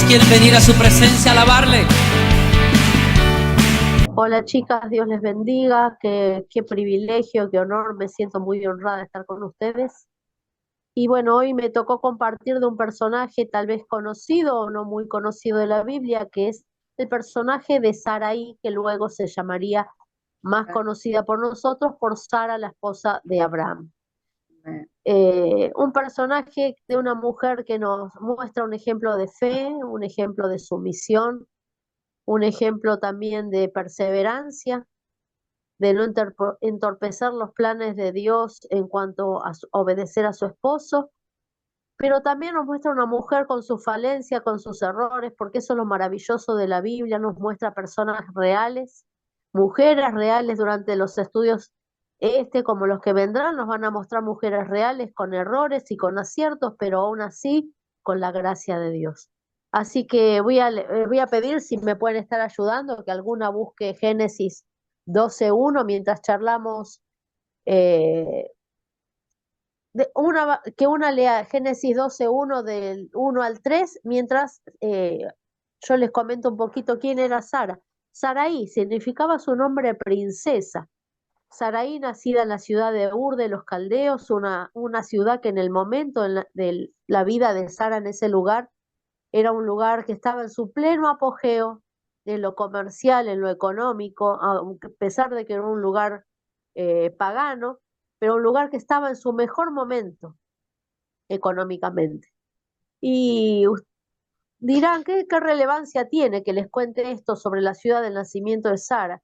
quieren venir a su presencia a alabarle? Hola chicas, Dios les bendiga, qué privilegio, qué honor, me siento muy honrada de estar con ustedes. Y bueno, hoy me tocó compartir de un personaje tal vez conocido o no muy conocido de la Biblia, que es el personaje de Sarai, que luego se llamaría más conocida por nosotros por Sara, la esposa de Abraham. Un personaje de una mujer que nos muestra un ejemplo de fe, un ejemplo de sumisión, un ejemplo también de perseverancia, de no entorpecer los planes de Dios en cuanto a obedecer a su esposo, pero también nos muestra una mujer con su falencia, con sus errores, porque eso es lo maravilloso de la Biblia, nos muestra personas reales, mujeres reales durante los estudios como los que vendrán, nos van a mostrar mujeres reales con errores y con aciertos, pero aún así con la gracia de Dios. Así que voy a pedir si me pueden estar ayudando, que alguna busque Génesis 12:1 mientras charlamos. eh, que una lea Génesis 12:1 del 1 al 3, mientras yo les comento un poquito quién era Sara. Sarai significaba su nombre princesa. Sarai, nacida en la ciudad de Ur de los Caldeos, una ciudad que en el momento de la vida de Sara en ese lugar era un lugar que estaba en su pleno apogeo en lo comercial, en lo económico, a pesar de que era un lugar pagano, pero un lugar que estaba en su mejor momento económicamente. Y dirán, ¿qué relevancia tiene que les cuente esto sobre la ciudad del nacimiento de Sara?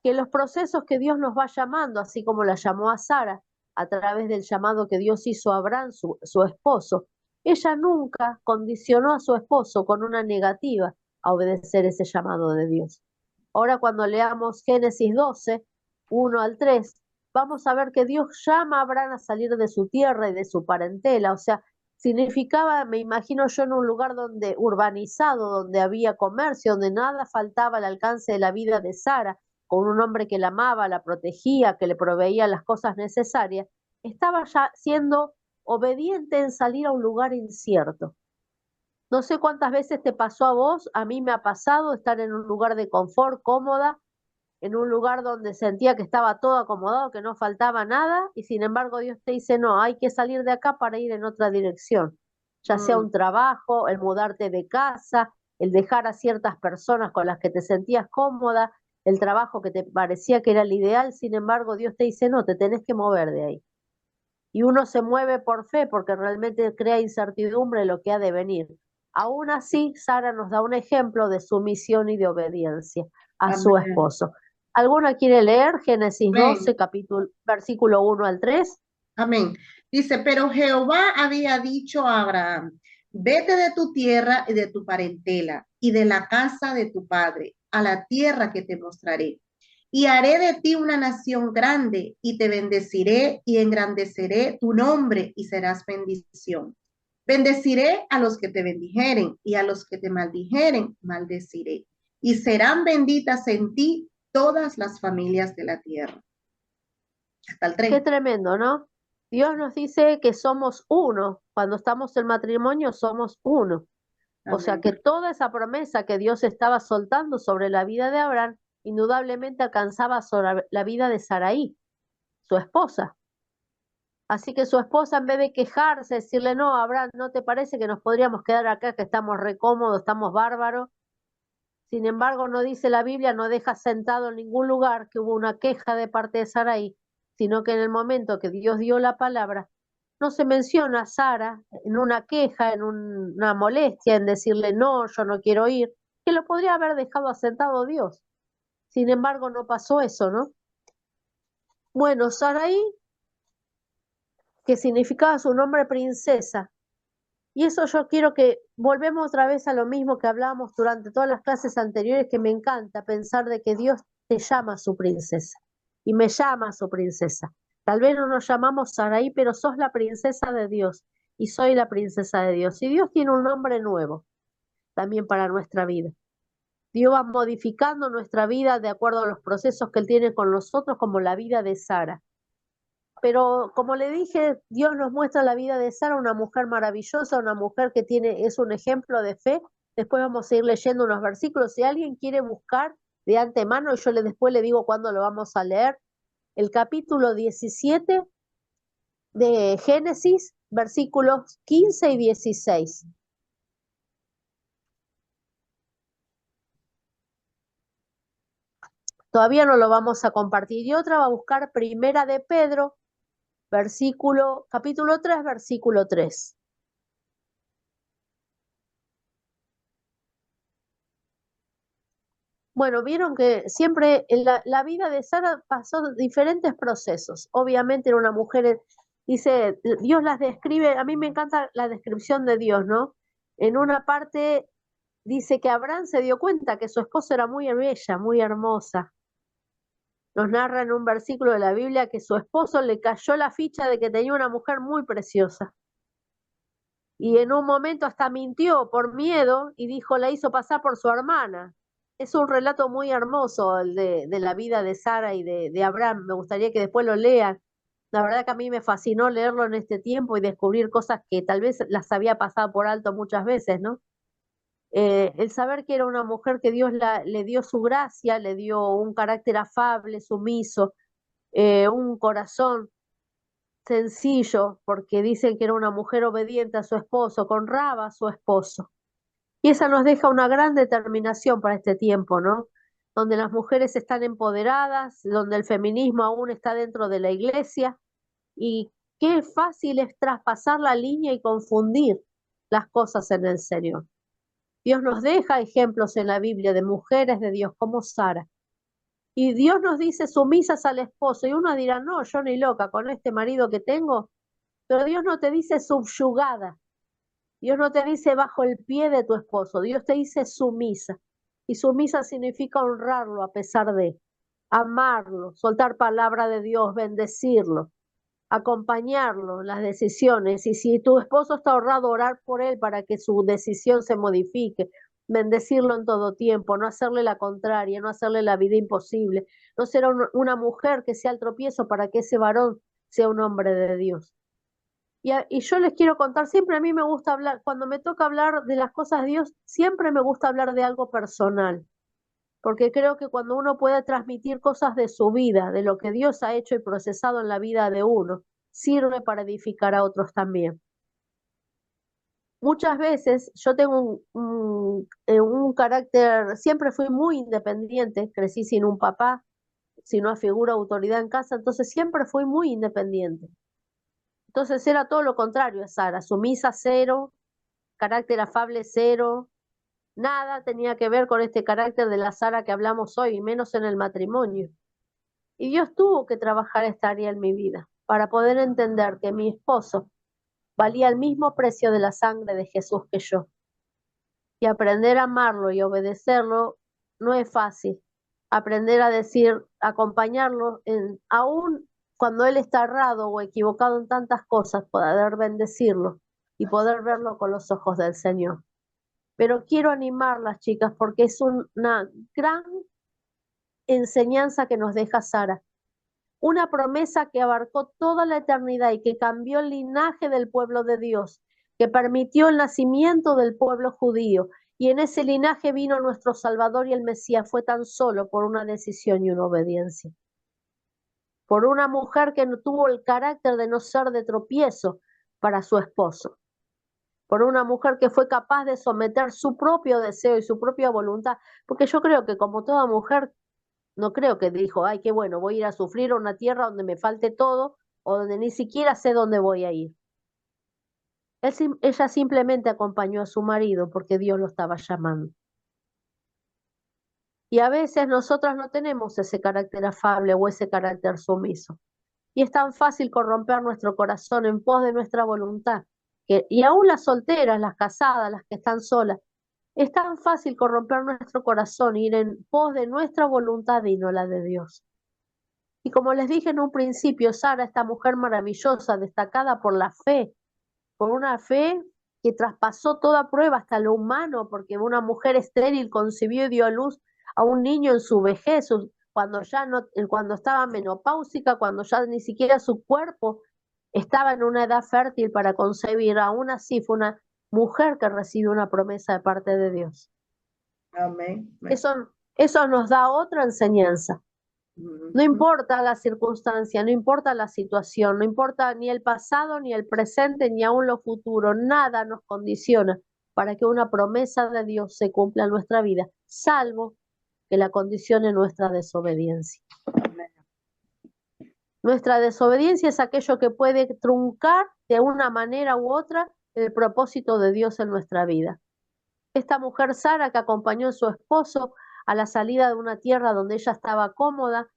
Que los procesos que Dios nos va llamando, así como la llamó a Sara, a través del llamado que Dios hizo a Abraham, su esposo, ella nunca condicionó a su esposo con una negativa a obedecer ese llamado de Dios. Ahora cuando leamos Génesis 12, 1 al 3, vamos a ver que Dios llama a Abraham a salir de su tierra y de su parentela, o sea, significaba, me imagino yo, en un lugar donde urbanizado, donde había comercio, donde nada faltaba al alcance de la vida de Sara, con un hombre que la amaba, la protegía, que le proveía las cosas necesarias, estaba ya siendo obediente en salir a un lugar incierto. No sé cuántas veces te pasó a vos, a mí me ha pasado estar en un lugar de confort, cómoda, en un lugar donde sentía que estaba todo acomodado, que no faltaba nada, y sin embargo Dios te dice, no, hay que salir de acá para ir en otra dirección, ya sea un trabajo, el mudarte de casa, el dejar a ciertas personas con las que te sentías cómoda, el trabajo que te parecía que era el ideal, sin embargo Dios te dice, no, te tenés que mover de ahí. Y uno se mueve por fe porque realmente crea incertidumbre en lo que ha de venir. Aún así, Sara nos da un ejemplo de sumisión y de obediencia a su Amén. esposo. ¿Alguna quiere leer Génesis Amén. 12, versículo 1 al 3? Amén. Dice, pero Jehová había dicho a Abraham, vete de tu tierra y de tu parentela y de la casa de tu padre a la tierra que te mostraré. Y haré de ti una nación grande y te bendeciré y engrandeceré tu nombre y serás bendición. Bendeciré a los que te bendijeren y a los que te maldijeren, maldeciré. Y serán benditas en ti todas las familias de la tierra. Hasta el Qué 3. tremendo, ¿no? Dios nos dice que somos uno. Cuando estamos en matrimonio somos uno. O sea Amén. que toda esa promesa que Dios estaba soltando sobre la vida de Abraham, indudablemente alcanzaba sobre la vida de Sarai, su esposa. Así que su esposa, en vez de quejarse, decirle, no, Abraham, ¿no te parece que nos podríamos quedar acá, que estamos recómodos, estamos bárbaros? Sin embargo, no dice la Biblia, no deja sentado en ningún lugar que hubo una queja de parte de Sarai, sino que en el momento que Dios dio la palabra, no se menciona a Sara en una queja, en una molestia, en decirle, no, yo no quiero ir, que lo podría haber dejado asentado Dios. Sin embargo, no pasó eso, ¿no? Bueno, Sarai, que significaba su nombre princesa, y eso yo quiero que volvemos otra vez a lo mismo que hablábamos durante todas las clases anteriores, que me encanta pensar de que Dios te llama a su princesa y me llama a su princesa. Tal vez no nos llamamos Saraí, pero sos la princesa de Dios y soy la princesa de Dios. Y Dios tiene un nombre nuevo también para nuestra vida. Dios va modificando nuestra vida de acuerdo a los procesos que Él tiene con nosotros, como la vida de Sara. Pero como le dije, Dios nos muestra la vida de Sara, una mujer maravillosa, una mujer que es un ejemplo de fe, Después vamos a ir leyendo unos versículos. Si alguien quiere buscar de antemano, yo después le digo cuándo lo vamos a leer. El capítulo 17 de Génesis, versículos 15 y 16. Todavía no lo vamos a compartir. Y otra va a buscar Primera de Pedro, capítulo 3, versículo 3. Bueno, vieron que siempre en la vida de Sara pasó diferentes procesos. Obviamente era una mujer, dice, Dios las describe, a mí me encanta la descripción de Dios, ¿no? En una parte dice que Abraham se dio cuenta que su esposa era muy bella, muy hermosa. Nos narra en un versículo de la Biblia que su esposo le cayó la ficha de que tenía una mujer muy preciosa. Y en un momento hasta mintió por miedo y dijo, la hizo pasar por su hermana. Es un relato muy hermoso el de la vida de Sara y de Abraham. Me gustaría que después lo lean. La verdad que a mí me fascinó leerlo en este tiempo y descubrir cosas que tal vez las había pasado por alto muchas veces, ¿no? El saber que era una mujer que Dios le dio su gracia, le dio un carácter afable, sumiso, un corazón sencillo, porque dicen que era una mujer obediente a su esposo, que honraba a su esposo. Y esa nos deja una gran determinación para este tiempo, ¿no? Donde las mujeres están empoderadas, donde el feminismo aún está dentro de la iglesia, y qué fácil es traspasar la línea y confundir las cosas en el Señor. Dios nos deja ejemplos en la Biblia de mujeres de Dios como Sara. Y Dios nos dice sumisas al esposo. Y uno dirá, no, yo ni loca con este marido que tengo. Pero Dios no te dice subyugada. Dios no te dice bajo el pie de tu esposo. Dios te dice sumisa. Y sumisa significa honrarlo a pesar de, amarlo, soltar palabra de Dios, bendecirlo, acompañarlo en las decisiones. Y si tu esposo está honrado, orar por él para que su decisión se modifique, bendecirlo en todo tiempo, no hacerle la contraria, no hacerle la vida imposible, no ser una mujer que sea el tropiezo para que ese varón sea un hombre de Dios. Y yo les quiero contar, siempre a mí me gusta hablar, cuando me toca hablar de las cosas de Dios, siempre me gusta hablar de algo personal, porque creo que cuando uno puede transmitir cosas de su vida, de lo que Dios ha hecho y procesado en la vida de uno, sirve para edificar a otros también. Muchas veces yo tengo un carácter, siempre fui muy independiente, crecí sin un papá, sin una figura de autoridad en casa, entonces siempre fui muy independiente. Entonces era todo lo contrario a Sara, sumisa cero, carácter afable cero, nada tenía que ver con este carácter de la Sara que hablamos hoy, menos en el matrimonio. Y Dios tuvo que trabajar esta área en mi vida para poder entender que mi esposo valía el mismo precio de la sangre de Jesús que yo. Y aprender a amarlo y obedecerlo no es fácil. Aprender a decir, acompañarlo, aún cuando él está errado o equivocado en tantas cosas, poder bendecirlo y poder verlo con los ojos del Señor. Pero quiero animarlas, chicas, porque es una gran enseñanza que nos deja Sara. Una promesa que abarcó toda la eternidad y que cambió el linaje del pueblo de Dios, que permitió el nacimiento del pueblo judío. Y en ese linaje vino nuestro Salvador y el Mesías. Fue tan solo por una decisión y una obediencia. Por una mujer que no tuvo el carácter de no ser de tropiezo para su esposo. Por una mujer que fue capaz de someter su propio deseo y su propia voluntad. Porque yo creo que como toda mujer, no creo que dijo, ay, qué bueno, voy a ir a sufrir a una tierra donde me falte todo o donde ni siquiera sé dónde voy a ir. Ella simplemente acompañó a su marido porque Dios lo estaba llamando. Y a veces nosotras no tenemos ese carácter afable o ese carácter sumiso. Y es tan fácil corromper nuestro corazón en pos de nuestra voluntad. Y aún las solteras, las casadas, las que están solas, es tan fácil corromper nuestro corazón, ir en pos de nuestra voluntad y no la de Dios. Y como les dije en un principio, Sara, esta mujer maravillosa, destacada por la fe, por una fe que traspasó toda prueba hasta lo humano, porque una mujer estéril concibió y dio a luz a un niño en su vejez, cuando estaba menopáusica, cuando ya ni siquiera su cuerpo estaba en una edad fértil para concebir. Aún así fue mujer que recibe una promesa de parte de Dios. Amén. Eso nos da otra enseñanza. No importa la circunstancia, no importa la situación, no importa ni el pasado, ni el presente, ni aún lo futuro, nada nos condiciona para que una promesa de Dios se cumpla en nuestra vida, salvo que la condicione nuestra desobediencia. Nuestra desobediencia es aquello que puede truncar de una manera u otra el propósito de Dios en nuestra vida. Esta mujer Sara, que acompañó a su esposo a la salida de una tierra donde ella estaba cómoda,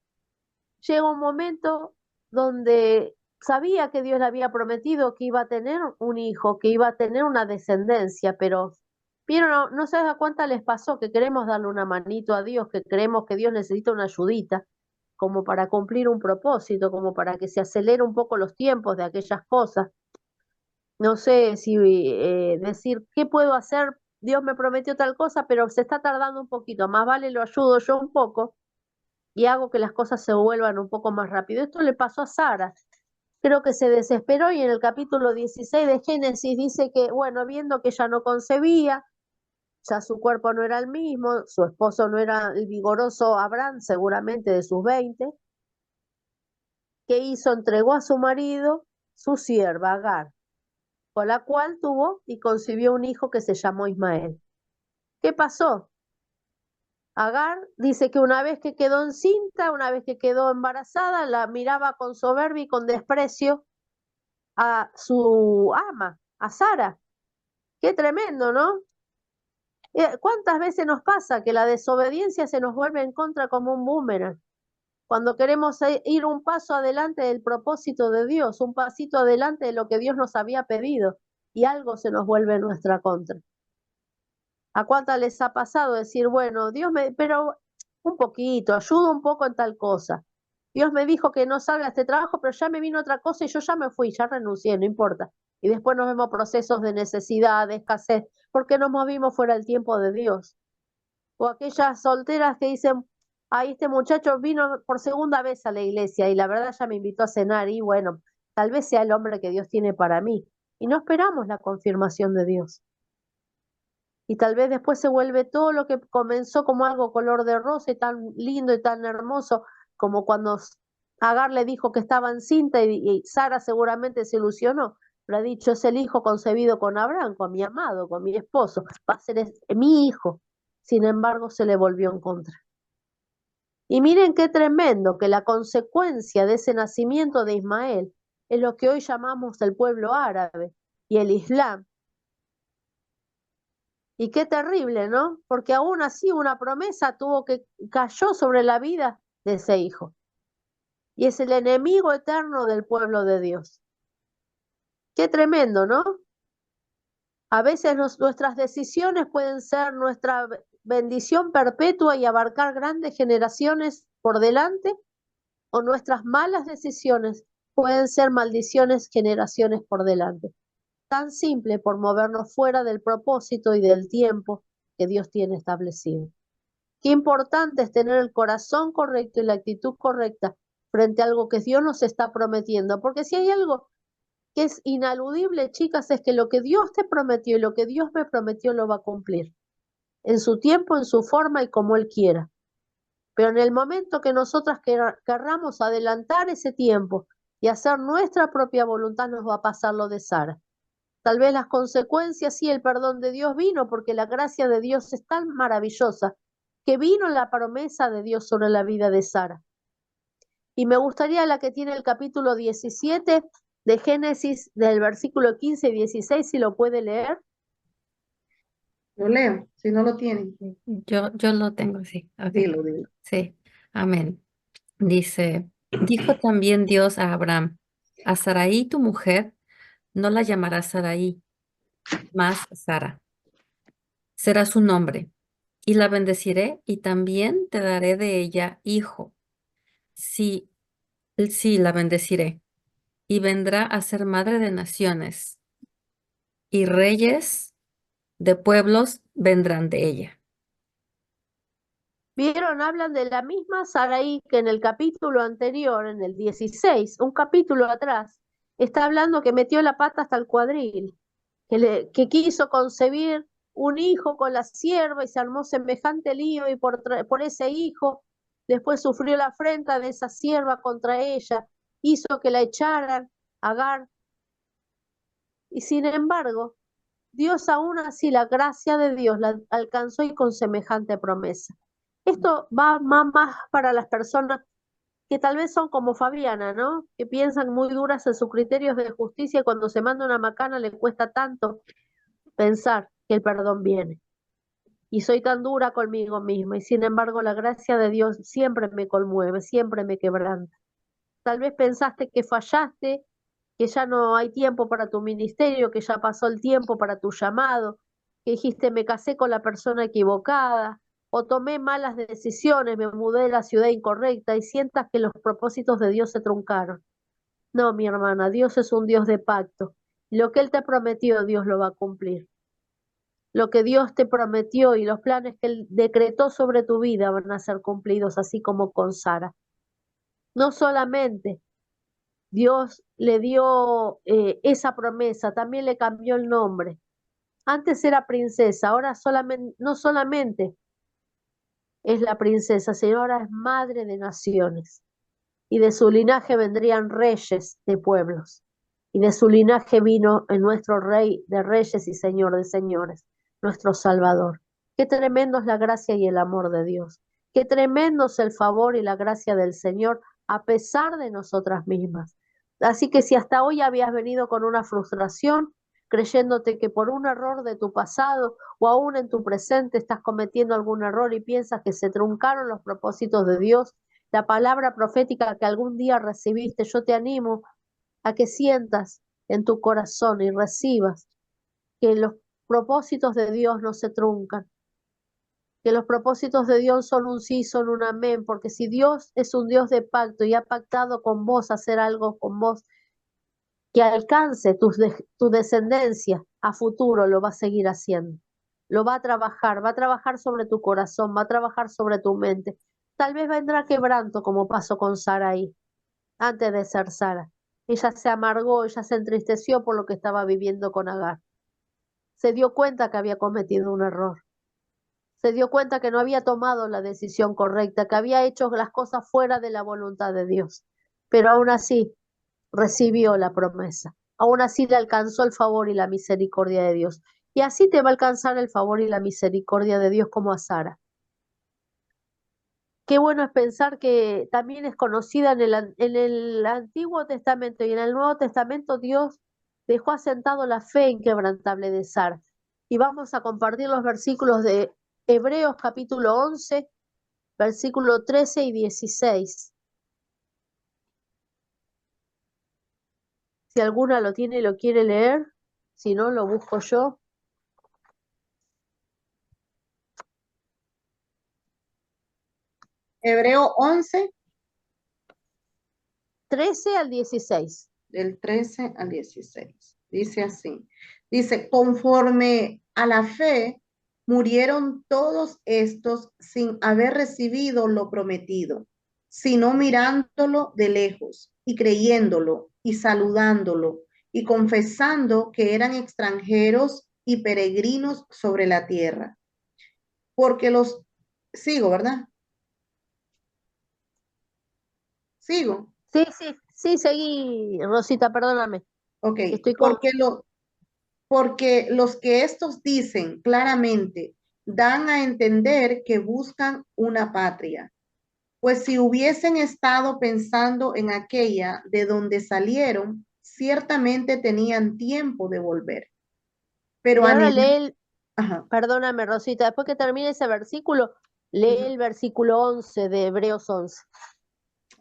llega un momento donde sabía que Dios le había prometido que iba a tener un hijo, que iba a tener una descendencia, pero no sé a cuánta les pasó que queremos darle una manito a Dios, que creemos que Dios necesita una ayudita, como para cumplir un propósito, como para que se acelere un poco los tiempos de aquellas cosas. No sé si decir, ¿qué puedo hacer? Dios me prometió tal cosa, pero se está tardando un poquito, más vale lo ayudo yo un poco y hago que las cosas se vuelvan un poco más rápido. Esto le pasó a Sara. Creo que se desesperó y en el capítulo 16 de Génesis dice que, bueno, viendo que ella no concebía, ya su cuerpo no era el mismo, su esposo no era el vigoroso Abraham, seguramente de sus 20, ¿qué hizo? Entregó a su marido su sierva Agar, con la cual tuvo y concibió un hijo que se llamó Ismael. ¿Qué pasó? Agar dice que una vez que quedó encinta, una vez que quedó embarazada, la miraba con soberbia y con desprecio a su ama, a Sara. Qué tremendo, ¿no? ¿Cuántas veces nos pasa que la desobediencia se nos vuelve en contra como un boomerang? Cuando queremos ir un paso adelante del propósito de Dios, un pasito adelante de lo que Dios nos había pedido, y algo se nos vuelve en nuestra contra. ¿A cuántas les ha pasado decir, bueno, pero un poquito, ayudo un poco en tal cosa? Dios me dijo que no salga este trabajo, pero ya me vino otra cosa y yo ya me fui, ya renuncié, no importa. Y después nos vemos procesos de necesidad, de escasez, porque nos movimos fuera del tiempo de Dios. O aquellas solteras que dicen, ay, este muchacho vino por segunda vez a la iglesia y la verdad ya me invitó a cenar y bueno, tal vez sea el hombre que Dios tiene para mí. Y no esperamos la confirmación de Dios. Y tal vez después se vuelve todo lo que comenzó como algo color de rosa y tan lindo y tan hermoso, como cuando Agar le dijo que estaba encinta y Sara seguramente se ilusionó, pero ha dicho, es el hijo concebido con Abraham, con mi amado, con mi esposo, va a ser mi hijo. Sin embargo, se le volvió en contra. Y miren qué tremendo que la consecuencia de ese nacimiento de Ismael es lo que hoy llamamos el pueblo árabe y el Islam. Y qué terrible, ¿no? Porque aún así una promesa cayó sobre la vida de ese hijo. Y es el enemigo eterno del pueblo de Dios. Qué tremendo, ¿no? A veces nuestras decisiones pueden ser nuestra bendición perpetua y abarcar grandes generaciones por delante, o nuestras malas decisiones pueden ser maldiciones generaciones por delante. Tan simple por movernos fuera del propósito y del tiempo que Dios tiene establecido. Qué importante es tener el corazón correcto y la actitud correcta frente a algo que Dios nos está prometiendo, porque si hay algo que es inaludible, chicas, es que lo que Dios te prometió y lo que Dios me prometió lo va a cumplir, en su tiempo, en su forma y como Él quiera. Pero en el momento que nosotras querramos adelantar ese tiempo y hacer nuestra propia voluntad, nos va a pasar lo de Sara. Tal vez las consecuencias, sí, el perdón de Dios vino porque la gracia de Dios es tan maravillosa que vino la promesa de Dios sobre la vida de Sara. Y me gustaría la que tiene el capítulo 17 de Génesis, del versículo 15 y 16, si lo puede leer. Lo leo, si no lo tienen. Yo lo tengo, sí. Ok. Dilo. Sí. Amén. Dice, dijo también Dios a Abraham, a Sarai tu mujer, no la llamarás Sarai, más Sara. Será su nombre, y la bendeciré, y también te daré de ella hijo. Sí, sí, la bendeciré, y vendrá a ser madre de naciones, y reyes de pueblos vendrán de ella. Vieron, hablan de la misma Sarai que en el capítulo anterior, en el 16, un capítulo atrás, está hablando que metió la pata hasta el cuadril, que quiso concebir un hijo con la sierva y se armó semejante lío y por ese hijo después sufrió la afrenta de esa sierva contra ella, hizo que la echaran a Agar. Y sin embargo, Dios aún así, la gracia de Dios la alcanzó y con semejante promesa. Esto va más para las personas que tal vez son como Fabiana, ¿no? Que piensan muy duras en sus criterios de justicia y cuando se manda una macana le cuesta tanto pensar que el perdón viene. Y soy tan dura conmigo misma y sin embargo la gracia de Dios siempre me conmueve, siempre me quebranta. Tal vez pensaste que fallaste, que ya no hay tiempo para tu ministerio, que ya pasó el tiempo para tu llamado, que dijiste me casé con la persona equivocada o tomé malas decisiones, me mudé de la ciudad incorrecta y sientas que los propósitos de Dios se truncaron. No, mi hermana, Dios es un Dios de pacto. Lo que Él te prometió, Dios lo va a cumplir. Lo que Dios te prometió y los planes que Él decretó sobre tu vida van a ser cumplidos, así como con Sara. No solamente Dios le dio esa promesa, también le cambió el nombre. Antes era princesa, ahora no solamente es la princesa, sino ahora es madre de naciones. Y de su linaje vendrían reyes de pueblos. Y de su linaje vino en nuestro Rey de reyes y Señor de señores, nuestro Salvador. Qué tremendo es la gracia y el amor de Dios. Qué tremendo es el favor y la gracia del Señor a pesar de nosotras mismas. Así que si hasta hoy habías venido con una frustración, creyéndote que por un error de tu pasado o aún en tu presente estás cometiendo algún error y piensas que se truncaron los propósitos de Dios, la palabra profética que algún día recibiste, yo te animo a que sientas en tu corazón y recibas que los propósitos de Dios no se truncan, que los propósitos de Dios son un sí, son un amén, porque si Dios es un Dios de pacto y ha pactado con vos hacer algo con vos que alcance tu descendencia a futuro, lo va a seguir haciendo. Lo va a trabajar sobre tu corazón, va a trabajar sobre tu mente. Tal vez vendrá quebranto como pasó con Sarai antes de ser Sara. Ella se amargó, ella se entristeció por lo que estaba viviendo con Agar. Se dio cuenta que había cometido un error. Se dio cuenta que no había tomado la decisión correcta, que había hecho las cosas fuera de la voluntad de Dios. Pero aún así recibió la promesa. Aún así le alcanzó el favor y la misericordia de Dios. Y así te va a alcanzar el favor y la misericordia de Dios como a Sara. Qué bueno es pensar que también es conocida en el Antiguo Testamento y en el Nuevo Testamento Dios dejó asentado la fe inquebrantable de Sara. Y vamos a compartir los versículos de Hebreos capítulo 11, versículo 13 y 16. Si alguna lo tiene y lo quiere leer, si no, lo busco yo. Hebreo 11, 13 al 16. del 13 al 16. Dice así. Dice, conforme a la fe, murieron todos estos sin haber recibido lo prometido, sino mirándolo de lejos y creyéndolo y saludándolo y confesando que eran extranjeros y peregrinos sobre la tierra. Porque sigo, ¿verdad? Sigo. Sí, seguí, Rosita, perdóname. Ok, Estoy con... porque los que estos dicen claramente dan a entender que buscan una patria. Pues si hubiesen estado pensando en aquella de donde salieron, ciertamente tenían tiempo de volver. Pero Y ahora lee Ajá, perdóname, Rosita, después que termine ese versículo, lee el versículo 11 de Hebreos 11.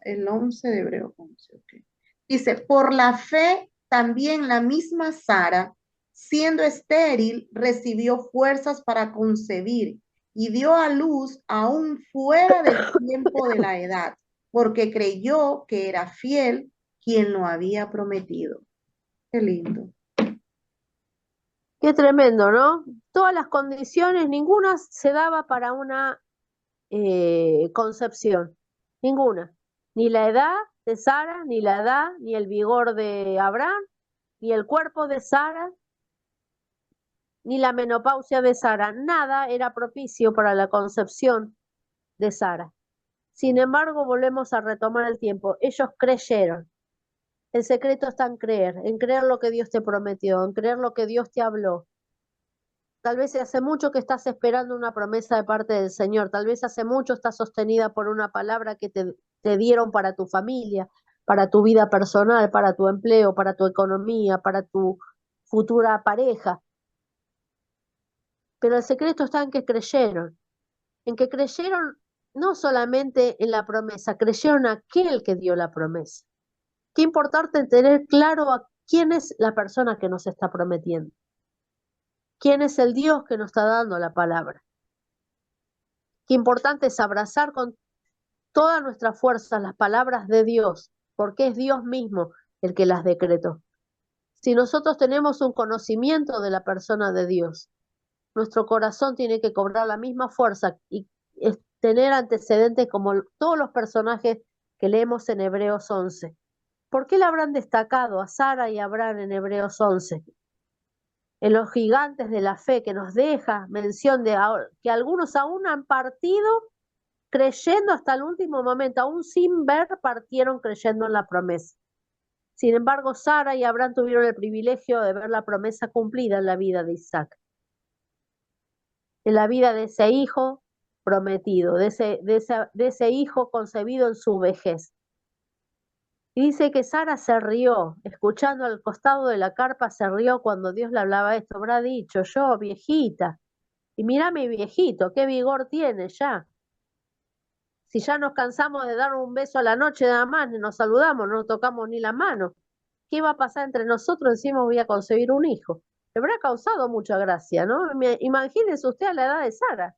el 11 de Hebreo 11, okay. Dice, por la fe también la misma Sara, siendo estéril, recibió fuerzas para concebir y dio a luz aún fuera del tiempo de la edad, porque creyó que era fiel quien lo había prometido. Qué lindo. Qué tremendo, ¿no? Todas las condiciones, ninguna se daba para una concepción, ninguna. Ni la edad de Sara, ni la edad, ni el vigor de Abraham, ni el cuerpo de Sara, ni la menopausia de Sara, nada era propicio para la concepción de Sara. Sin embargo, volvemos a retomar el tiempo. Ellos creyeron. El secreto está en creer lo que Dios te prometió, en creer lo que Dios te habló. Tal vez hace mucho que estás esperando una promesa de parte del Señor, tal vez hace mucho estás sostenida por una palabra que te dieron para tu familia, para tu vida personal, para tu empleo, para tu economía, para tu futura pareja. Pero el secreto está en que creyeron no solamente en la promesa, creyeron a aquel que dio la promesa. Qué importante tener claro a quién es la persona que nos está prometiendo. ¿Quién es el Dios que nos está dando la palabra? Qué importante es abrazar con toda nuestra fuerza las palabras de Dios, porque es Dios mismo el que las decretó. Si nosotros tenemos un conocimiento de la persona de Dios, nuestro corazón tiene que cobrar la misma fuerza y tener antecedentes como todos los personajes que leemos en Hebreos 11. ¿Por qué le habrán destacado a Sara y a Abraham en Hebreos 11? En los gigantes de la fe que nos deja mención de que algunos aún han partido creyendo hasta el último momento, aún sin ver, partieron creyendo en la promesa. Sin embargo, Sara y Abraham tuvieron el privilegio de ver la promesa cumplida en la vida de Isaac, en la vida de ese hijo prometido, de ese hijo concebido en su vejez. Y dice que Sara se rió, escuchando al costado de la carpa, se rió cuando Dios le hablaba esto. Habrá dicho, yo, viejita, y mira mi viejito, qué vigor tiene ya. Si ya nos cansamos de dar un beso a la noche nada más, ni nos saludamos, no nos tocamos ni la mano, ¿qué va a pasar entre nosotros? Encima voy a concebir un hijo. Le habrá causado mucha gracia, ¿no? Imagínese usted a la edad de Sara.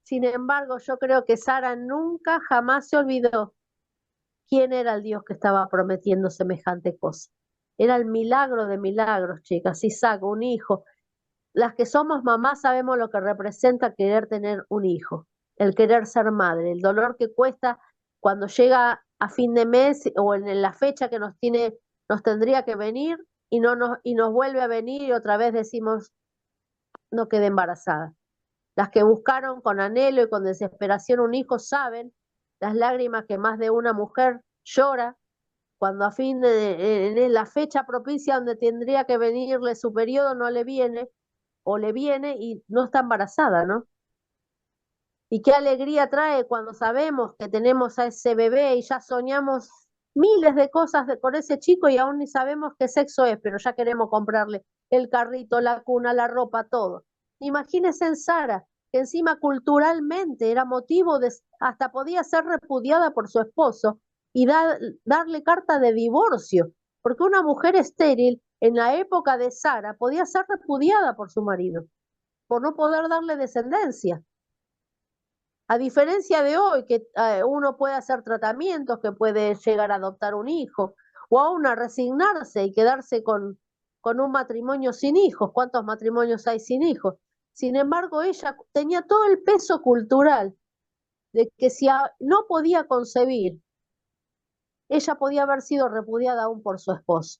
Sin embargo, yo creo que Sara nunca jamás se olvidó quién era el Dios que estaba prometiendo semejante cosa. Era el milagro de milagros, chicas. Isaac, un hijo. Las que somos mamás sabemos lo que representa querer tener un hijo, el querer ser madre, el dolor que cuesta cuando llega a fin de mes o en la fecha que nos tendría que venir y nos vuelve a venir y otra vez decimos, no quedé embarazada. Las que buscaron con anhelo y con desesperación un hijo saben las lágrimas que más de una mujer llora cuando a fin en la fecha propicia donde tendría que venirle su periodo no le viene, o le viene y no está embarazada, ¿no? Y qué alegría trae cuando sabemos que tenemos a ese bebé y ya soñamos miles de cosas con ese chico y aún ni sabemos qué sexo es, pero ya queremos comprarle el carrito, la cuna, la ropa, todo. Imagínense en Sara, que encima culturalmente era motivo hasta podía ser repudiada por su esposo y darle carta de divorcio, porque una mujer estéril en la época de Sara podía ser repudiada por su marido, por no poder darle descendencia. A diferencia de hoy, que uno puede hacer tratamientos, que puede llegar a adoptar un hijo, o aún a resignarse y quedarse con un matrimonio sin hijos. ¿Cuántos matrimonios hay sin hijos? Sin embargo, ella tenía todo el peso cultural de que si no podía concebir, ella podía haber sido repudiada aún por su esposo.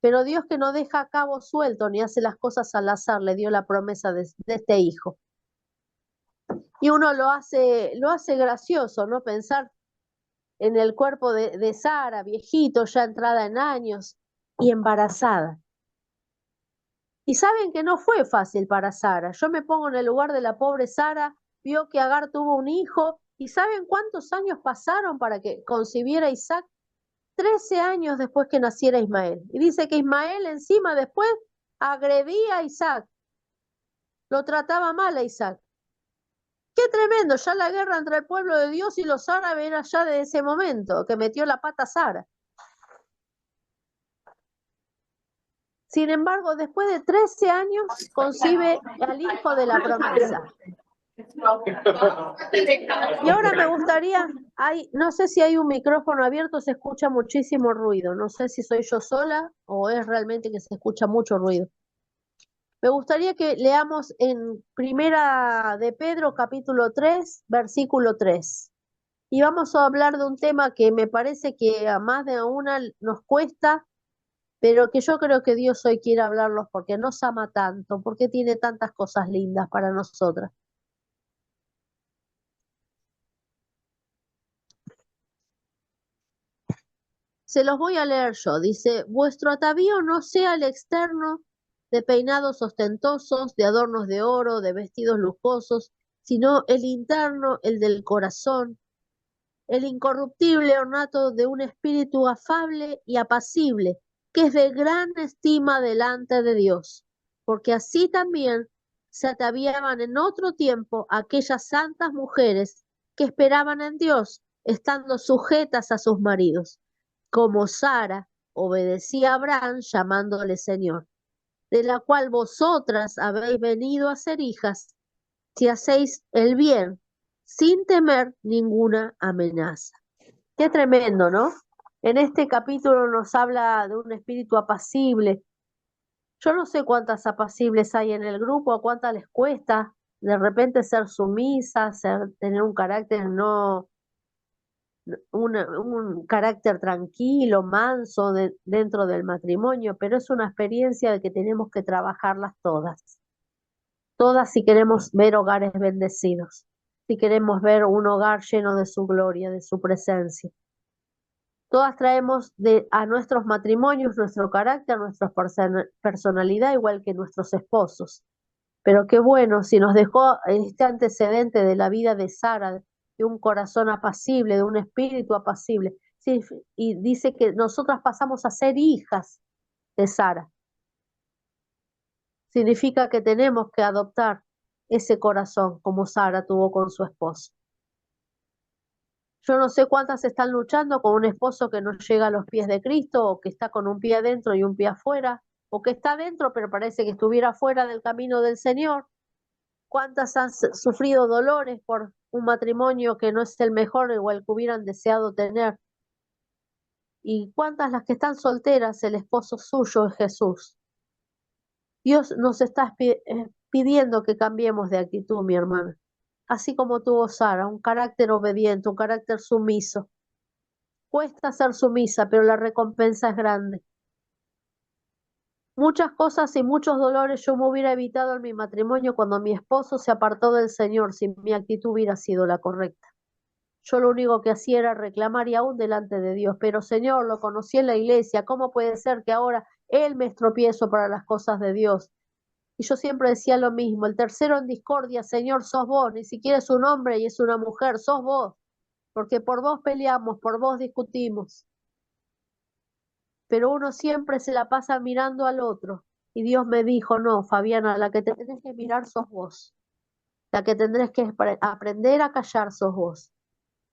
Pero Dios, que no deja cabo suelto ni hace las cosas al azar, le dio la promesa de este hijo. Y uno lo hace gracioso, ¿no? Pensar en el cuerpo de Sara, viejito, ya entrada en años y embarazada. Y saben que no fue fácil para Sara. Yo me pongo en el lugar de la pobre Sara, vio que Agar tuvo un hijo, y ¿saben cuántos años pasaron para que concibiera Isaac? 13 años después que naciera Ismael. Y dice que Ismael encima después agredía a Isaac, lo trataba mal a Isaac. ¡Qué tremendo! Ya la guerra entre el pueblo de Dios y los árabes era ya de ese momento, que metió la pata Sara. Sin embargo, después de 13 años, concibe al hijo de la promesa. Y ahora me gustaría, no sé si hay un micrófono abierto, se escucha muchísimo ruido. No sé si soy yo sola o es realmente que se escucha mucho ruido. Me gustaría que leamos en Primera de Pedro, capítulo 3, versículo 3. Y vamos a hablar de un tema que me parece que a más de una nos cuesta, pero que yo creo que Dios hoy quiere hablarlos porque nos ama tanto, porque tiene tantas cosas lindas para nosotras. Se los voy a leer yo. Dice, vuestro atavío no sea el externo de peinados ostentosos, de adornos de oro, de vestidos lujosos, sino el interno, el del corazón, el incorruptible ornato de un espíritu afable y apacible, que es de gran estima delante de Dios, porque así también se ataviaban en otro tiempo aquellas santas mujeres que esperaban en Dios, estando sujetas a sus maridos, como Sara obedecía a Abraham llamándole Señor, de la cual vosotras habéis venido a ser hijas, si hacéis el bien, sin temer ninguna amenaza. Qué tremendo, ¿no? En este capítulo nos habla de un espíritu apacible. Yo no sé cuántas apacibles hay en el grupo, a cuántas les cuesta de repente ser sumisas, tener un carácter un carácter tranquilo, manso dentro del matrimonio, pero es una experiencia de que tenemos que trabajarlas todas si queremos ver hogares bendecidos, si queremos ver un hogar lleno de su gloria, de su presencia. Todas traemos a nuestros matrimonios nuestro carácter, nuestra personalidad, igual que nuestros esposos. Pero qué bueno, si nos dejó este antecedente de la vida de Sara, de un corazón apacible, de un espíritu apacible, sí, y dice que nosotras pasamos a ser hijas de Sara. Significa que tenemos que adoptar ese corazón como Sara tuvo con su esposo. Yo no sé cuántas están luchando con un esposo que no llega a los pies de Cristo, o que está con un pie adentro y un pie afuera, o que está adentro pero parece que estuviera fuera del camino del Señor. ¿Cuántas han sufrido dolores por un matrimonio que no es el mejor o el que hubieran deseado tener? ¿Y cuántas las que están solteras, el esposo suyo es Jesús? Dios nos está pidiendo que cambiemos de actitud, mi hermana. Así como tuvo Sara, un carácter obediente, un carácter sumiso. Cuesta ser sumisa, pero la recompensa es grande. Muchas cosas y muchos dolores yo me hubiera evitado en mi matrimonio cuando mi esposo se apartó del Señor, si mi actitud hubiera sido la correcta. Yo lo único que hacía era reclamar y aún delante de Dios, pero Señor, lo conocí en la iglesia, ¿cómo puede ser que ahora Él me estropiezo para las cosas de Dios? Y yo siempre decía lo mismo, el tercero en discordia, Señor, sos vos, ni siquiera es un hombre y es una mujer, sos vos, porque por vos peleamos, por vos discutimos. Pero uno siempre se la pasa mirando al otro. Y Dios me dijo, no, Fabiana, la que te tenés que mirar sos vos. La que tendrás que aprender a callar sos vos.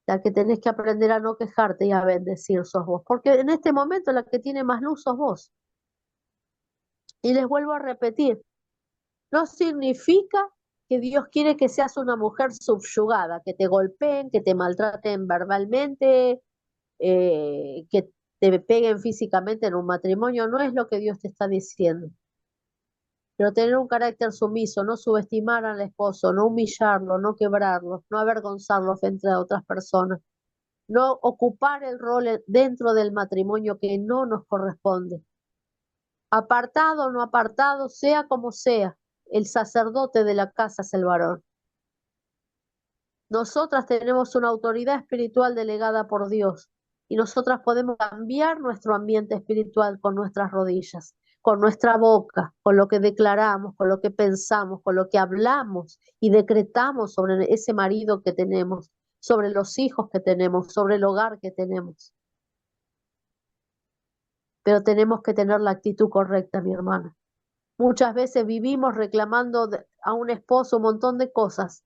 La que tenés que aprender a no quejarte y a bendecir sos vos. Porque en este momento la que tiene más luz sos vos. Y les vuelvo a repetir, no significa que Dios quiere que seas una mujer subyugada, que te golpeen, que te maltraten verbalmente, que te peguen físicamente en un matrimonio. No es lo que Dios te está diciendo. Pero tener un carácter sumiso, no subestimar al esposo, no humillarlo, no quebrarlo, no avergonzarlo frente a otras personas, no ocupar el rol dentro del matrimonio que no nos corresponde. Apartado o no apartado, sea como sea, el sacerdote de la casa es el varón. Nosotras tenemos una autoridad espiritual delegada por Dios y nosotras podemos cambiar nuestro ambiente espiritual con nuestras rodillas, con nuestra boca, con lo que declaramos, con lo que pensamos, con lo que hablamos y decretamos sobre ese marido que tenemos, sobre los hijos que tenemos, sobre el hogar que tenemos. Pero tenemos que tener la actitud correcta, mi hermana. Muchas veces vivimos reclamando a un esposo un montón de cosas.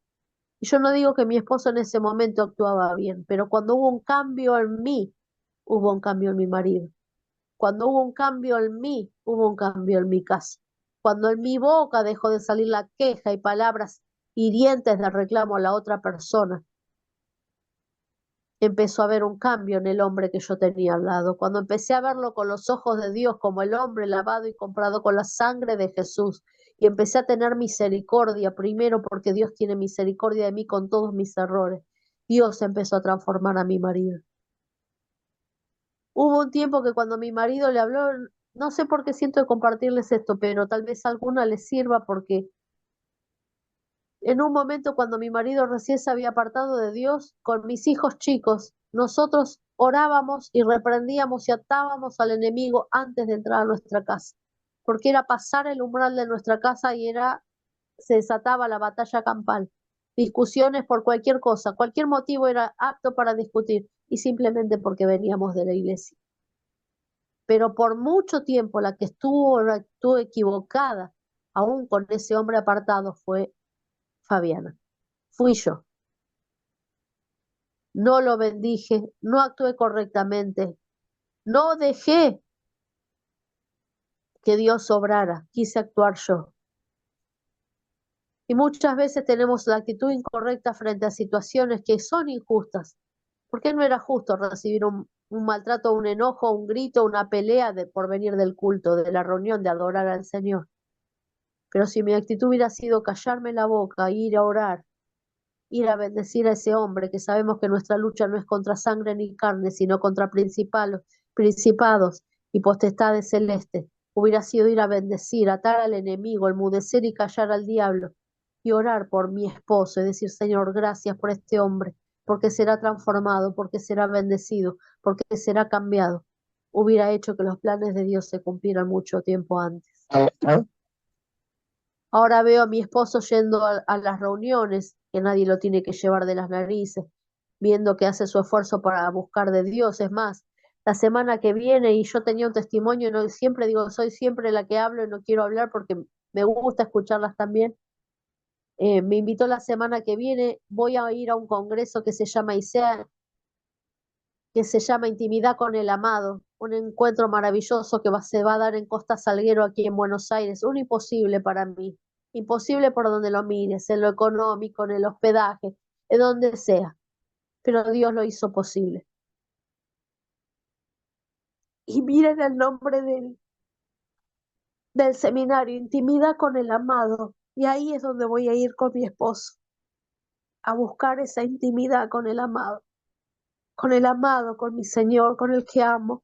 Y yo no digo que mi esposo en ese momento actuaba bien, pero cuando hubo un cambio en mí, hubo un cambio en mi marido. Cuando hubo un cambio en mí, hubo un cambio en mi casa. Cuando en mi boca dejó de salir la queja y palabras hirientes de reclamo a la otra persona, empezó a haber un cambio en el hombre que yo tenía al lado. Cuando empecé a verlo con los ojos de Dios como el hombre lavado y comprado con la sangre de Jesús, y empecé a tener misericordia, primero porque Dios tiene misericordia de mí con todos mis errores, Dios empezó a transformar a mi marido. Hubo un tiempo que cuando mi marido le habló, no sé por qué siento de compartirles esto, pero tal vez a alguna les sirva porque en un momento cuando mi marido recién se había apartado de Dios, con mis hijos chicos, nosotros orábamos y reprendíamos y atábamos al enemigo antes de entrar a nuestra casa, porque era pasar el umbral de nuestra casa y se desataba la batalla campal. Discusiones por cualquier cosa, cualquier motivo era apto para discutir y simplemente porque veníamos de la iglesia. Pero por mucho tiempo la que estuvo equivocada, aún con ese hombre apartado, fue Fabiana. Fui yo. No lo bendije, no actué correctamente, no dejé que Dios obrara, quise actuar yo. Y muchas veces tenemos la actitud incorrecta frente a situaciones que son injustas. ¿Por qué no era justo recibir un maltrato, un enojo, un grito, una pelea por venir del culto, de la reunión, de adorar al Señor? Pero si mi actitud hubiera sido callarme la boca, ir a orar, ir a bendecir a ese hombre, que sabemos que nuestra lucha no es contra sangre ni carne, sino contra principados y potestades celestes, hubiera sido ir a bendecir, atar al enemigo, enmudecer y callar al diablo, y orar por mi esposo y decir, Señor, gracias por este hombre, porque será transformado, porque será bendecido, porque será cambiado. Hubiera hecho que los planes de Dios se cumplieran mucho tiempo antes. Ahora veo a mi esposo yendo a las reuniones, que nadie lo tiene que llevar de las narices, viendo que hace su esfuerzo para buscar de Dios. Es más, la semana que viene, y yo tenía un testimonio, no, siempre digo, soy siempre la que hablo y no quiero hablar porque me gusta escucharlas también. Me invitó la semana que viene, voy a ir a un congreso que se llama ISEA, que se llama Intimidad con el Amado, un encuentro maravilloso que se va a dar en Costa Salguero aquí en Buenos Aires, un imposible para mí, imposible por donde lo mires, en lo económico, en el hospedaje, en donde sea, pero Dios lo hizo posible. Y miren el nombre del seminario, Intimidad con el Amado, y ahí es donde voy a ir con mi esposo, a buscar esa intimidad con el amado, con mi Señor, con el que amo.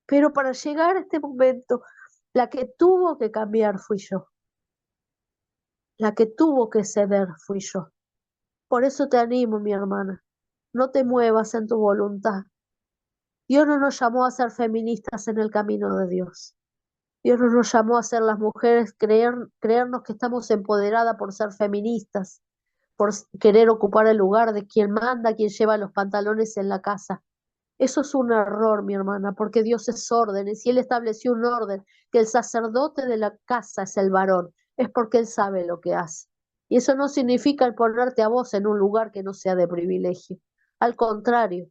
Pero para llegar a este momento, la que tuvo que cambiar fui yo. La que tuvo que ceder fui yo. Por eso te animo, mi hermana. No te muevas en tu voluntad. Dios no nos llamó a ser feministas en el camino de Dios. Dios no nos llamó a ser las mujeres, creernos que estamos empoderadas por ser feministas, por querer ocupar el lugar de quien manda, quien lleva los pantalones en la casa. Eso es un error, mi hermana, porque Dios es orden, y si Él estableció un orden, que el sacerdote de la casa es el varón, es porque Él sabe lo que hace. Y eso no significa el ponerte a vos en un lugar que no sea de privilegio. Al contrario,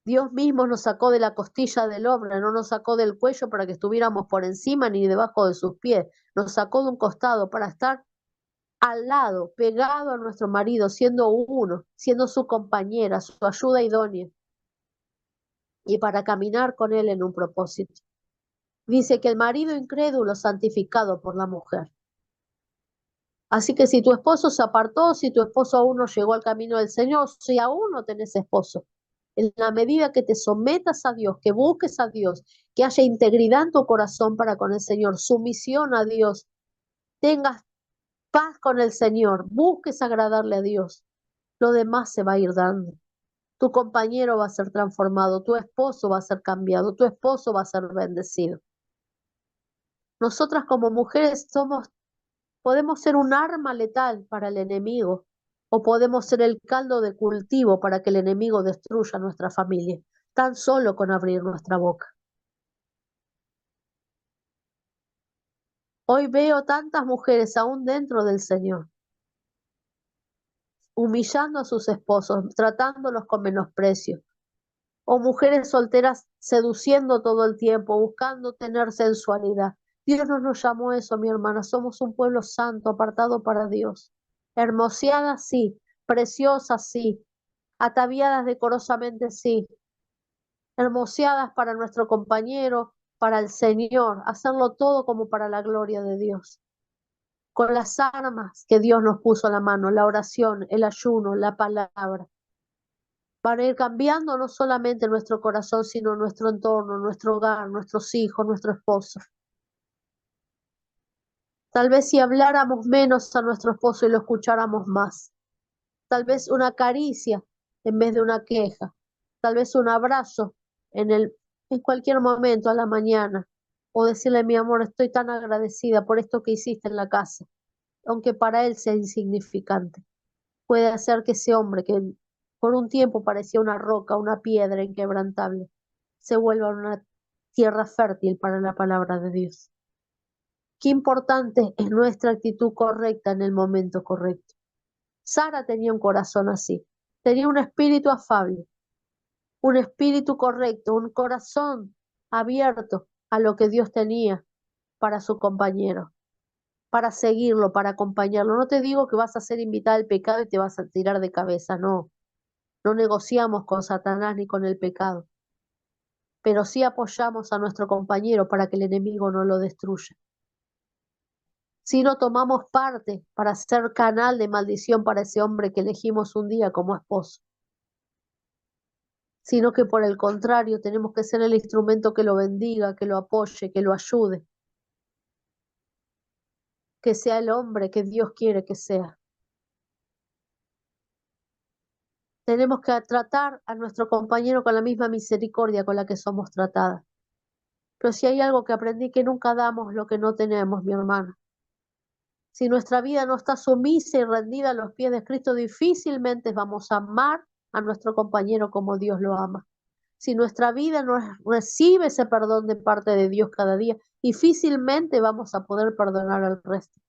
Dios mismo nos sacó de la costilla del hombre, no nos sacó del cuello para que estuviéramos por encima ni debajo de sus pies, nos sacó de un costado para estar al lado, pegado a nuestro marido, siendo uno, siendo su compañera, su ayuda idónea, y para caminar con él en un propósito. Dice que el marido incrédulo santificado por la mujer. Así que si tu esposo se apartó, si tu esposo aún no llegó al camino del Señor, si aún no tenés esposo, en la medida que te sometas a Dios, que busques a Dios, que haya integridad en tu corazón para con el Señor, sumisión a Dios, tengas paz con el Señor, busques agradarle a Dios, lo demás se va a ir dando. Tu compañero va a ser transformado, tu esposo va a ser cambiado, tu esposo va a ser bendecido. Nosotras como mujeres podemos ser un arma letal para el enemigo o podemos ser el caldo de cultivo para que el enemigo destruya nuestra familia, tan solo con abrir nuestra boca. Hoy veo tantas mujeres aún dentro del Señor, humillando a sus esposos, tratándolos con menosprecio, o mujeres solteras seduciendo todo el tiempo, buscando tener sensualidad. Dios no nos llamó a eso, mi hermana. Somos un pueblo santo, apartado para Dios. Hermoseadas, sí. Preciosas, sí. Ataviadas decorosamente, sí. Hermoseadas para nuestro compañero, para el Señor. Hacerlo todo como para la gloria de Dios. Con las armas que Dios nos puso a la mano, la oración, el ayuno, la palabra. para ir cambiando no solamente nuestro corazón, sino nuestro entorno, nuestro hogar, nuestros hijos, nuestro esposo. Tal vez si habláramos menos a nuestro esposo y lo escucháramos más. Tal vez una caricia en vez de una queja. Tal vez un abrazo en cualquier momento a la mañana. O decirle, mi amor, estoy tan agradecida por esto que hiciste en la casa. Aunque para él sea insignificante. Puede hacer que ese hombre que por un tiempo parecía una roca, una piedra inquebrantable, se vuelva una tierra fértil para la palabra de Dios. Qué importante es nuestra actitud correcta en el momento correcto. Sara tenía un corazón así, tenía un espíritu afable, un espíritu correcto, un corazón abierto a lo que Dios tenía para su compañero, para seguirlo, para acompañarlo. No te digo que vas a ser invitada al pecado y te vas a tirar de cabeza, no. No negociamos con Satanás ni con el pecado, pero sí apoyamos a nuestro compañero para que el enemigo no lo destruya. Si no tomamos parte para ser canal de maldición para ese hombre que elegimos un día como esposo, sino que por el contrario tenemos que ser el instrumento que lo bendiga, que lo apoye, que lo ayude, que sea el hombre que Dios quiere que sea. Tenemos que tratar a nuestro compañero con la misma misericordia con la que somos tratadas. Pero si hay algo que aprendí, que nunca damos lo que no tenemos, mi hermana. Si nuestra vida no está sumisa y rendida a los pies de Cristo, difícilmente vamos a amar a nuestro compañero como Dios lo ama. Si nuestra vida no recibe ese perdón de parte de Dios cada día, difícilmente vamos a poder perdonar al resto.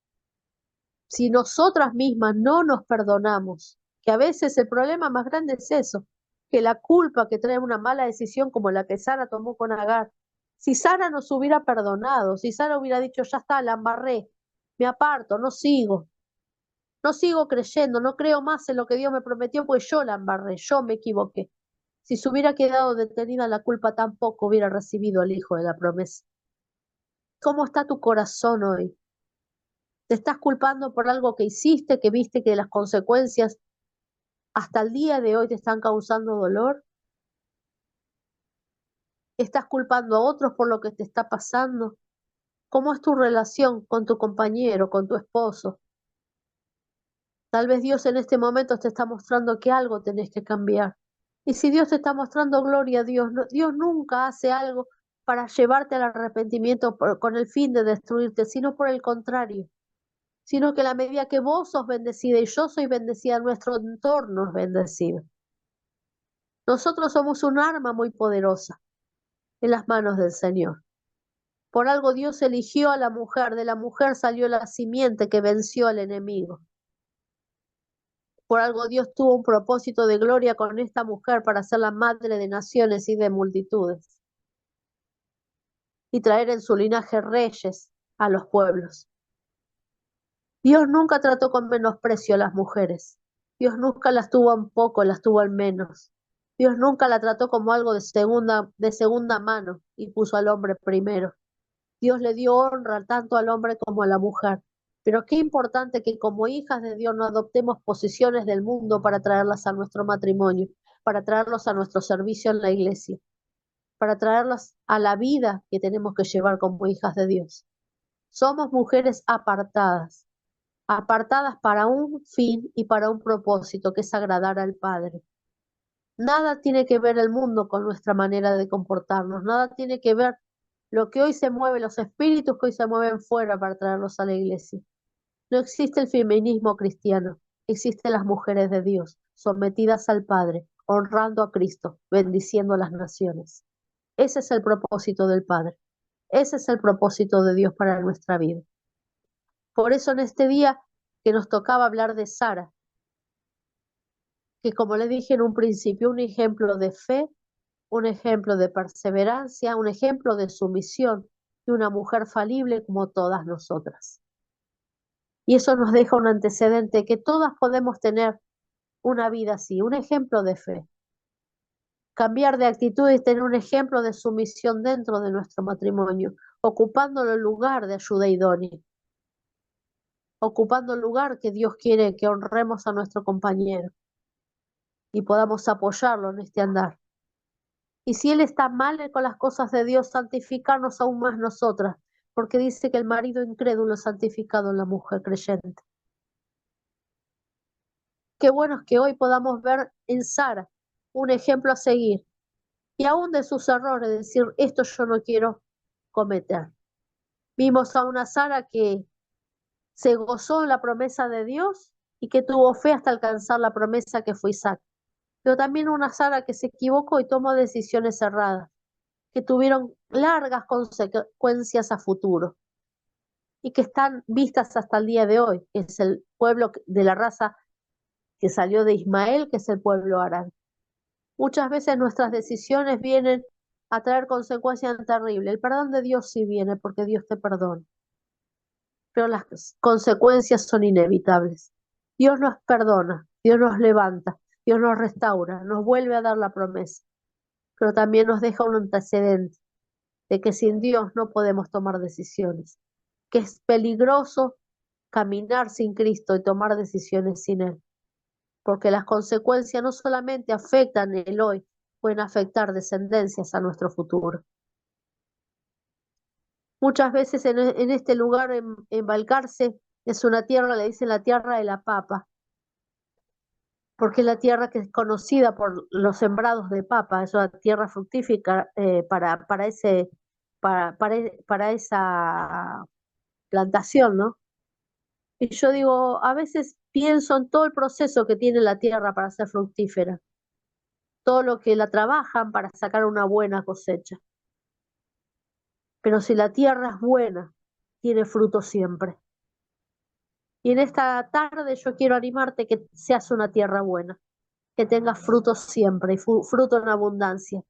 Si nosotras mismas no nos perdonamos, que a veces el problema más grande es eso, que la culpa que trae una mala decisión como la que Sara tomó con Agar. Si Sara nos hubiera perdonado, si Sara hubiera dicho, ya está, la embarré, me aparto, no sigo creyendo, no creo más en lo que Dios me prometió, pues yo la embarré, yo me equivoqué. Si se hubiera quedado detenida la culpa, tampoco hubiera recibido al hijo de la promesa. ¿Cómo está tu corazón hoy? ¿Te estás culpando por algo que hiciste, que viste que las consecuencias hasta el día de hoy te están causando dolor? ¿Estás culpando a otros por lo que te está pasando? ¿Cómo es tu relación con tu compañero, con tu esposo? Tal vez Dios en este momento te está mostrando que algo tenés que cambiar. Y si Dios te está mostrando, gloria a Dios, Dios nunca hace algo para llevarte al arrepentimiento con el fin de destruirte, sino por el contrario, sino que a la medida que vos sos bendecida y yo soy bendecida, nuestro entorno es bendecido. Nosotros somos un arma muy poderosa en las manos del Señor. Por algo Dios eligió a la mujer, de la mujer salió la simiente que venció al enemigo. Por algo Dios tuvo un propósito de gloria con esta mujer para ser la madre de naciones y de multitudes y traer en su linaje reyes a los pueblos. Dios nunca trató con menosprecio a las mujeres. Dios nunca las tuvo en poco, las tuvo en menos. Dios nunca la trató como algo de segunda mano y puso al hombre primero. Dios le dio honra tanto al hombre como a la mujer. Pero qué importante que como hijas de Dios no adoptemos posiciones del mundo para traerlas a nuestro matrimonio, para traerlos a nuestro servicio en la iglesia, para traerlas a la vida que tenemos que llevar como hijas de Dios. Somos mujeres apartadas, apartadas para un fin y para un propósito, que es agradar al Padre. Nada tiene que ver el mundo con nuestra manera de comportarnos, nada tiene que ver lo que hoy se mueve, los espíritus que hoy se mueven fuera para traerlos a la iglesia. No existe el feminismo cristiano, existen las mujeres de Dios, sometidas al Padre, honrando a Cristo, bendiciendo a las naciones. Ese es el propósito del Padre, ese es el propósito de Dios para nuestra vida. Por eso en este día que nos tocaba hablar de Sara, que como le dije en un principio, un ejemplo de fe, un ejemplo de perseverancia, un ejemplo de sumisión y una mujer falible como todas nosotras. Y eso nos deja un antecedente que todas podemos tener una vida así, un ejemplo de fe. Cambiar de actitud y tener un ejemplo de sumisión dentro de nuestro matrimonio, ocupando el lugar de ayuda idónea, ocupando el lugar que Dios quiere que honremos a nuestro compañero. y podamos apoyarlo en este andar. Y si él está mal con las cosas de Dios, santificarnos aún más nosotras, porque dice que el marido incrédulo es santificado en la mujer creyente. Qué bueno es que hoy podamos ver en Sara un ejemplo a seguir y aún de sus errores, decir, esto yo no quiero cometer. Vimos a una Sara que se gozó en la promesa de Dios y que tuvo fe hasta alcanzar la promesa que fue Isaac. Pero también una Sara que se equivocó y tomó decisiones erradas, que tuvieron largas consecuencias a futuro y que están vistas hasta el día de hoy, que es el pueblo de la raza que salió de Ismael, que es el pueblo árabe. Muchas veces nuestras decisiones vienen a traer consecuencias terribles. El perdón de Dios sí viene porque Dios te perdona, pero las consecuencias son inevitables. Dios nos perdona, Dios nos levanta, Dios nos restaura, nos vuelve a dar la promesa, pero también nos deja un antecedente de que sin Dios no podemos tomar decisiones, que es peligroso caminar sin Cristo y tomar decisiones sin Él, porque las consecuencias no solamente afectan el hoy, pueden afectar descendencias a nuestro futuro. Muchas veces en este lugar, en Balcarce, es una tierra, le dicen la tierra de la papa, porque es la tierra que es conocida por los sembrados de papa, es una tierra fructífera para esa plantación, ¿no? Y yo digo, a veces pienso en todo el proceso que tiene la tierra para ser fructífera, todo lo que la trabajan para sacar una buena cosecha. Pero si la tierra es buena, tiene fruto siempre. Y en esta tarde yo quiero animarte que seas una tierra buena, que tengas frutos siempre y fruto en abundancia,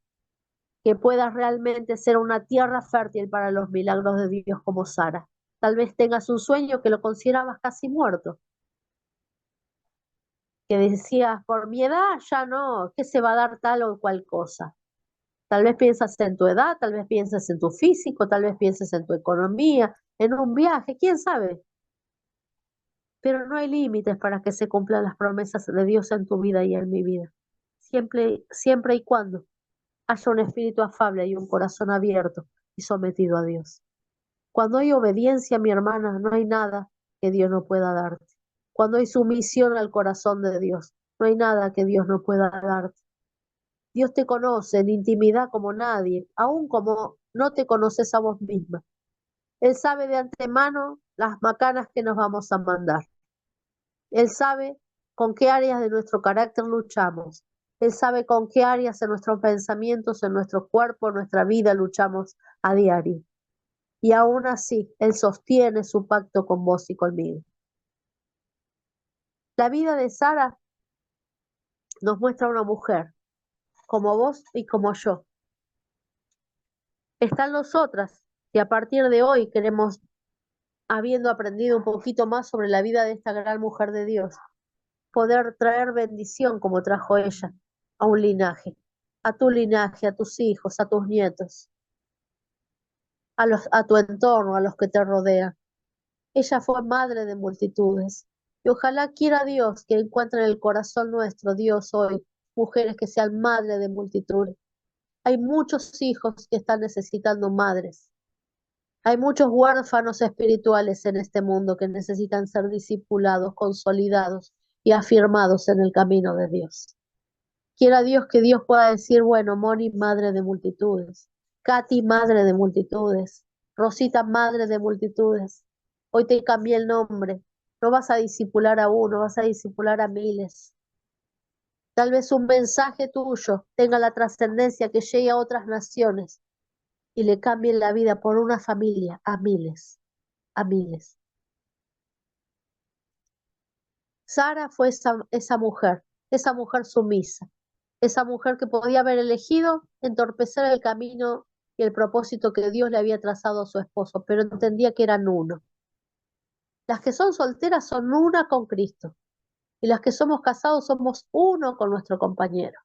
que puedas realmente ser una tierra fértil para los milagros de Dios como Sara. Tal vez tengas un sueño que lo considerabas casi muerto, que decías, por mi edad ya no, que se va a dar tal o cual cosa. Tal vez piensas en tu edad, tal vez piensas en tu físico, tal vez pienses en tu economía, en un viaje, quién sabe. Pero no hay límites para que se cumplan las promesas de Dios en tu vida y en mi vida. Siempre y cuando haya un espíritu afable y un corazón abierto y sometido a Dios. Cuando hay obediencia, mi hermana, no hay nada que Dios no pueda darte. Cuando hay sumisión al corazón de Dios, no hay nada que Dios no pueda darte. Dios te conoce en intimidad como nadie, aun como no te conoces a vos misma. Él sabe de antemano las macanas que nos vamos a mandar. Él sabe con qué áreas de nuestro carácter luchamos. Él sabe con qué áreas en nuestros pensamientos, en nuestro cuerpo, en nuestra vida luchamos a diario. Y aún así, Él sostiene su pacto con vos y conmigo. La vida de Sara nos muestra una mujer, como vos y como yo. Están nosotras, que a partir de hoy queremos, habiendo aprendido un poquito más sobre la vida de esta gran mujer de Dios, poder traer bendición como trajo ella a un linaje, a tu linaje, a tus hijos, a tus nietos, a tu entorno, a los que te rodean. Ella fue madre de multitudes y ojalá quiera Dios que encuentre en el corazón nuestro, Dios, hoy, mujeres que sean madres de multitudes. Hay muchos hijos que están necesitando madres. Hay muchos huérfanos espirituales en este mundo que necesitan ser discipulados, consolidados y afirmados en el camino de Dios. Quiera Dios que Dios pueda decir, bueno, Moni, madre de multitudes, Katy, madre de multitudes, Rosita, madre de multitudes. Hoy te cambié el nombre. No vas a discipular a uno, vas a discipular a miles. Tal vez un mensaje tuyo tenga la trascendencia que llegue a otras naciones y le cambien la vida por una familia a miles, a miles. Sara fue esa mujer sumisa, esa mujer que podía haber elegido entorpecer el camino y el propósito que Dios le había trazado a su esposo, pero entendía que eran uno. Las que son solteras son una con Cristo y las que somos casados somos uno con nuestro compañero.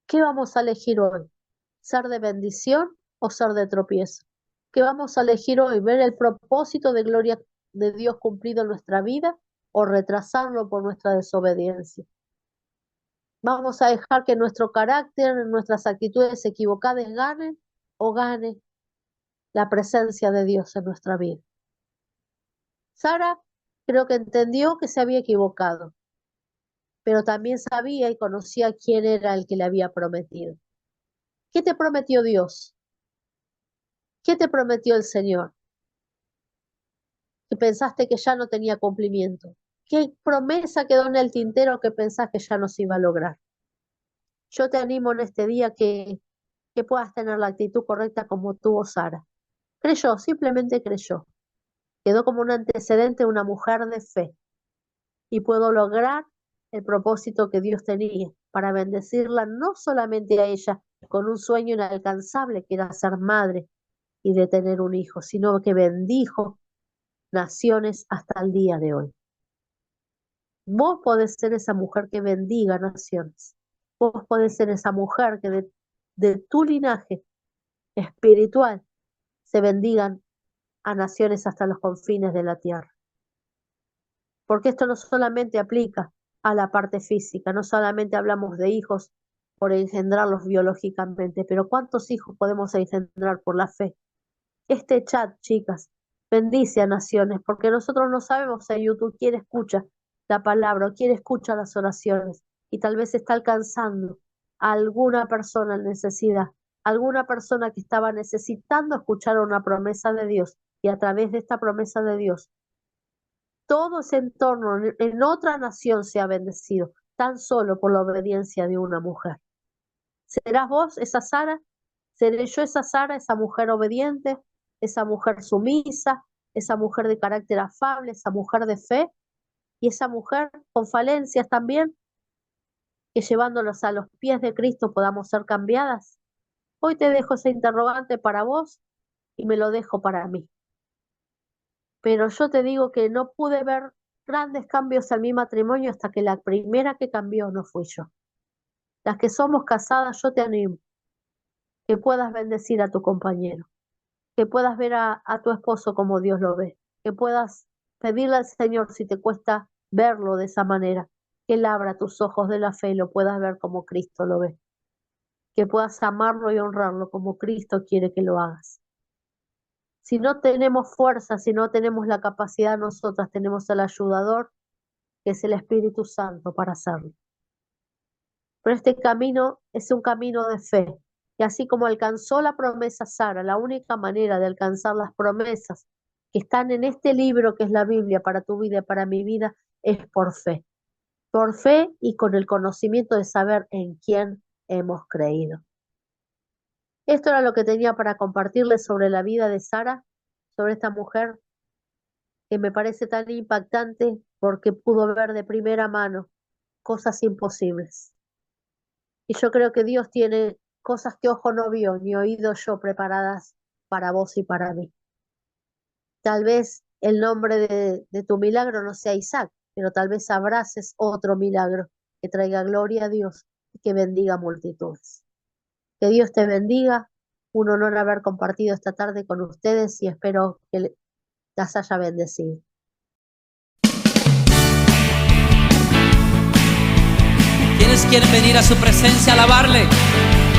¿Qué vamos a elegir hoy? ¿Ser de bendición o ser de tropiezo? ¿Qué vamos a elegir hoy? ¿Ver el propósito de gloria de Dios cumplido en nuestra vida o retrasarlo por nuestra desobediencia? Vamos a dejar que nuestro carácter, nuestras actitudes equivocadas ganen o gane la presencia de Dios en nuestra vida. Sara creo que entendió que se había equivocado, pero también sabía y conocía quién era el que le había prometido. ¿Qué te prometió Dios? ¿Qué te prometió el Señor? Que pensaste que ya no tenía cumplimiento. ¿Qué promesa quedó en el tintero que pensás que ya no se iba a lograr? Yo te animo en este día que puedas tener la actitud correcta como tuvo Sara. Creyó, simplemente creyó. Quedó como un antecedente de una mujer de fe y puedo lograr el propósito que Dios tenía para bendecirla no solamente a ella con un sueño inalcanzable que era ser madre y de tener un hijo, sino que bendijo naciones hasta el día de hoy. Vos podés ser esa mujer que bendiga naciones. Vos podés ser esa mujer que de tu linaje espiritual se bendigan a naciones hasta los confines de la tierra. Porque esto no solamente aplica a la parte física, no solamente hablamos de hijos por engendrarlos biológicamente, pero ¿cuántos hijos podemos engendrar por la fe? Este chat, chicas, bendice a naciones, porque nosotros no sabemos en YouTube quién escucha la palabra o quién escucha las oraciones, y tal vez está alcanzando a alguna persona en necesidad, alguna persona que estaba necesitando escuchar una promesa de Dios, y a través de esta promesa de Dios, todo ese entorno en otra nación se ha bendecido, tan solo por la obediencia de una mujer. ¿Serás vos esa Sara? ¿Seré yo esa Sara, esa mujer obediente, esa mujer sumisa, esa mujer de carácter afable, esa mujer de fe y esa mujer con falencias también, que llevándolos a los pies de Cristo podamos ser cambiadas? Hoy te dejo ese interrogante para vos y me lo dejo para mí. Pero yo te digo que no pude ver grandes cambios en mi matrimonio hasta que la primera que cambió no fui yo. Las que somos casadas, yo te animo que puedas bendecir a tu compañero, que puedas ver a tu esposo como Dios lo ve, que puedas pedirle al Señor si te cuesta verlo de esa manera, que Él abra tus ojos de la fe y lo puedas ver como Cristo lo ve, que puedas amarlo y honrarlo como Cristo quiere que lo hagas. Si no tenemos fuerza, si no tenemos la capacidad, nosotras tenemos el ayudador, que es el Espíritu Santo, para hacerlo. Pero este camino es un camino de fe. Y así como alcanzó la promesa Sara, la única manera de alcanzar las promesas que están en este libro que es la Biblia para tu vida y para mi vida, es por fe. Por fe y con el conocimiento de saber en quién hemos creído. Esto era lo que tenía para compartirles sobre la vida de Sara, sobre esta mujer que me parece tan impactante porque pudo ver de primera mano cosas imposibles. Y yo creo que Dios tiene cosas que ojo no vio ni oído yo preparadas para vos y para mí. Tal vez el nombre de tu milagro no sea Isaac, pero tal vez abraces otro milagro que traiga gloria a Dios y que bendiga multitudes. Que Dios te bendiga. Un honor haber compartido esta tarde con ustedes y espero que las haya bendecido. ¿Quiénes quieren venir a su presencia a alabarle?